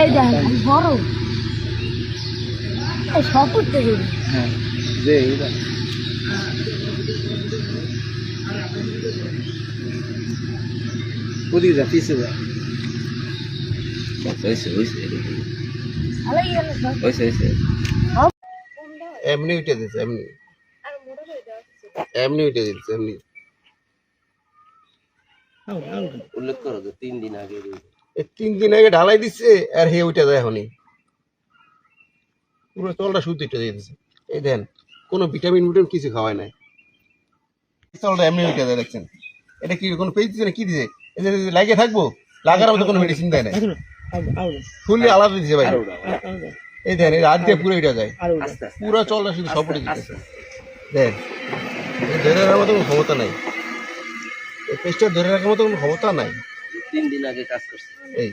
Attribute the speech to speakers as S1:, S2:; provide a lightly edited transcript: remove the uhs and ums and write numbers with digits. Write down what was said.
S1: এই দেখেন বড় এই সব করতে দেবে
S2: হ্যাঁ যে এইটা ওদিকে যা পিছিয়ে যা এমনি উঠে দিচ্ছে এমনি এমনি উঠে দিচ্ছে এমনি উল্লেখ করো যে 3 দিন আগে 3 দিন আগে ঢালাই দিচ্ছে আর হে উঠে যায় এখনই পুরো তলটা শুদ্ধ উঠে দিচ্ছে এই দেন কোনো ভিটামিন কিছু খাওয়ায় নাই তলটা এমনি উঠে যায় দেখছেন এটা কি কোনো পেজ দিচ্ছে না কি দিছে এই যে লাগিয়ে থাকবো লাগার মতো কোনো মেডিসিন দেয় না ফুললি আলাদা দিছে ভাই এই দেন এই রাত দিয়ে পুরো উঠে যায় পুরো তলটা শুধু সব উঠে দিচ্ছে দেন ধরে রাখার মতো কোনো ক্ষমতা নাই এই পেজটা ধরে রাখার মতো কোনো ক্ষমতা নাই 3 দিন আগে কাজ করছে এই